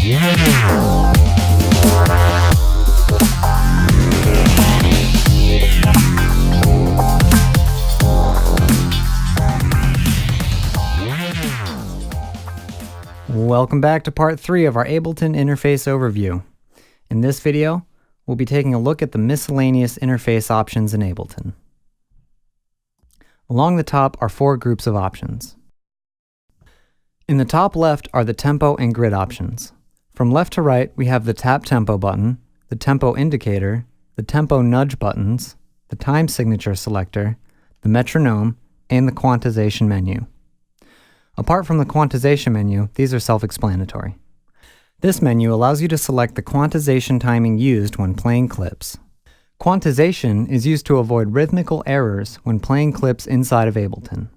Welcome back to part 3 of our Ableton interface overview. In this video, we'll be taking a look at the miscellaneous interface options in Ableton. Along the top are 4 groups of options. In the top left are the tempo and grid options. From left to right, we have the tap tempo button, the tempo indicator, the tempo nudge buttons, the time signature selector, the metronome, and the quantization menu. Apart from the quantization menu, these are self-explanatory. This menu allows you to select the quantization timing used when playing clips. Quantization is used to avoid rhythmical errors when playing clips inside of Ableton.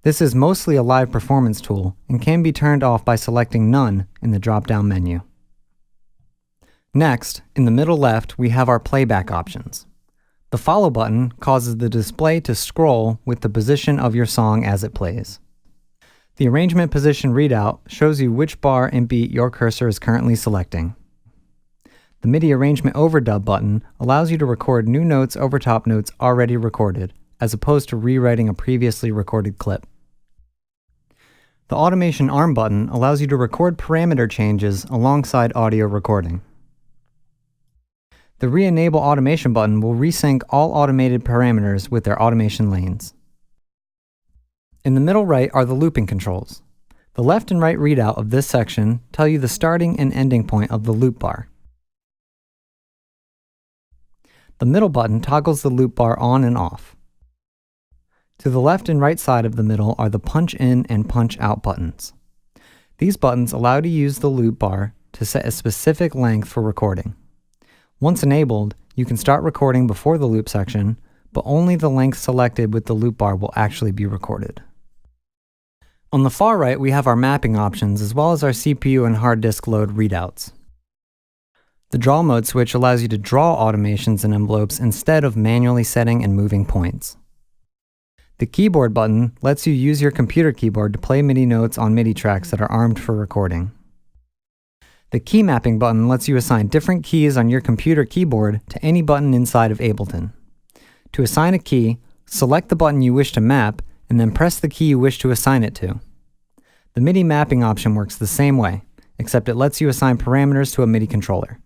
This is mostly a live performance tool and can be turned off by selecting None in the drop-down menu. Next, in the middle left, we have our playback options. The follow button causes the display to scroll with the position of your song as it plays. The arrangement position readout shows you which bar and beat your cursor is currently selecting. The Midi arrangement overdub button allows you to record new notes over top notes already recorded, as opposed to rewriting a previously recorded clip. The automation arm button allows you to record parameter changes alongside audio recording. The re-enable automation button will resync all automated parameters with their automation lanes. In the middle right are the looping controls. The left and right readout of this section tell you the starting and ending point of the loop bar. The middle button toggles the loop bar on and off. To the left and right side of the middle are the punch in and punch out buttons. These buttons allow you to use the loop bar to set a specific length for recording. Once enabled, you can start recording before the loop section, but only the length selected with the loop bar will actually be recorded. On the far right, we have our mapping options as well as our CPU and hard disk load readouts. The draw mode switch allows you to draw automations and envelopes instead of manually setting and moving points. The keyboard button lets you use your computer keyboard to play MIDI notes on MIDI tracks that are armed for recording. The key mapping button lets you assign different keys on your computer keyboard to any button inside of Ableton. To assign a key, select the button you wish to map and then press the key you wish to assign it to. The MIDI mapping option works the same way, except it lets you assign parameters to a MIDI controller.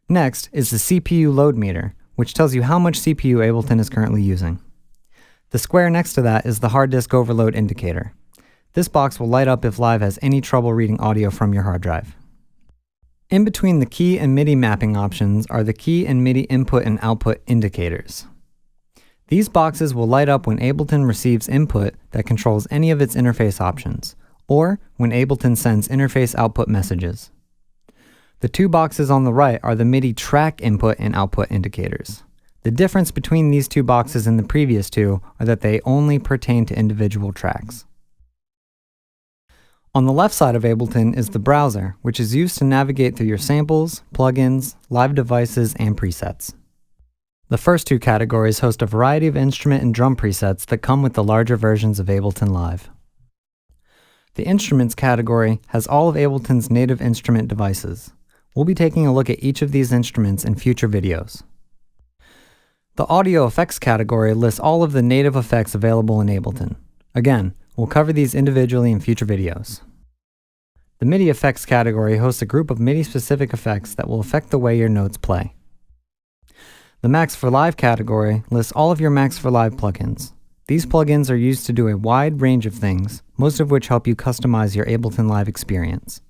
Next is the CPU load meter, which tells you how much CPU Ableton is currently using. The square next to that is the hard disk overload indicator. This box will light up if Live has any trouble reading audio from your hard drive. In between the key and MIDI mapping options are the key and MIDI input and output indicators. These boxes will light up when Ableton receives input that controls any of its interface options, or when Ableton sends interface output messages. The 2 boxes on the right are the MIDI track input and output indicators. The difference between these 2 boxes and the previous 2 are that they only pertain to individual tracks. On the left side of Ableton is the browser, which is used to navigate through your samples, plugins, live devices, and presets. The first 2 categories host a variety of instrument and drum presets that come with the larger versions of Ableton Live. The Instruments category has all of Ableton's native instrument devices. We'll be taking a look at each of these instruments in future videos. The Audio Effects category lists all of the native effects available in Ableton. Again, we'll cover these individually in future videos. The Midi Effects category hosts a group of MIDI-specific effects that will affect the way your notes play. The Max for Live category lists all of your Max for Live plugins. These plugins are used to do a wide range of things, most of which help you customize your Ableton Live experience.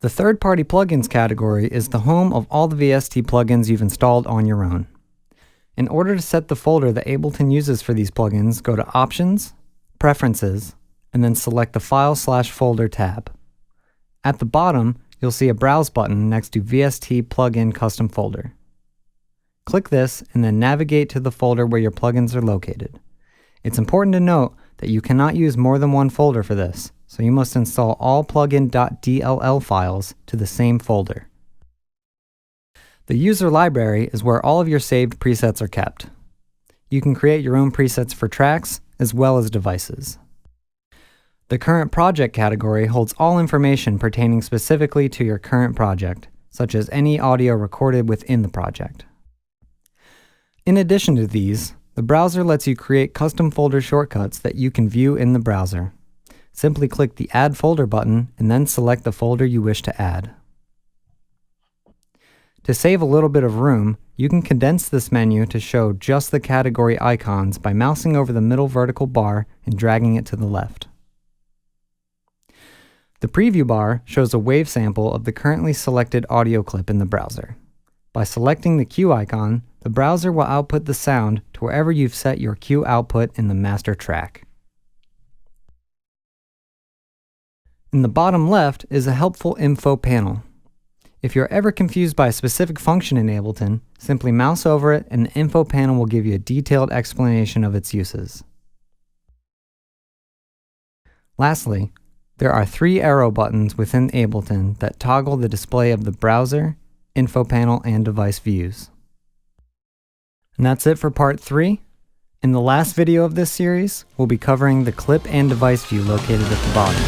The third-party plugins category is the home of all the VST plugins you've installed on your own. In order to set the folder that Ableton uses for these plugins, go to Options, Preferences, and then select the File/Folder tab. At the bottom, you'll see a Browse button next to VST Plugin Custom Folder. Click this and then navigate to the folder where your plugins are located. It's important to note that you cannot use more than one folder for this, so you must install all plugin.dll files to the same folder. The user library is where all of your saved presets are kept. You can create your own presets for tracks as well as devices. The Current Project category holds all information pertaining specifically to your current project, such as any audio recorded within the project. In addition to these, the browser lets you create custom folder shortcuts that you can view in the browser. Simply click the Add Folder button and then select the folder you wish to add. To save a little bit of room, you can condense this menu to show just the category icons by mousing over the middle vertical bar and dragging it to the left. The preview bar shows a wave sample of the currently selected audio clip in the browser. By selecting the cue icon, the browser will output the sound to wherever you've set your cue output in the master track. In the bottom left is a helpful info panel. If you're ever confused by a specific function in Ableton, simply mouse over it and the info panel will give you a detailed explanation of its uses. Lastly, there are 3 arrow buttons within Ableton that toggle the display of the browser, info panel, and device views. And that's it for part 3. In the last video of this series, we'll be covering the clip and device view located at the bottom.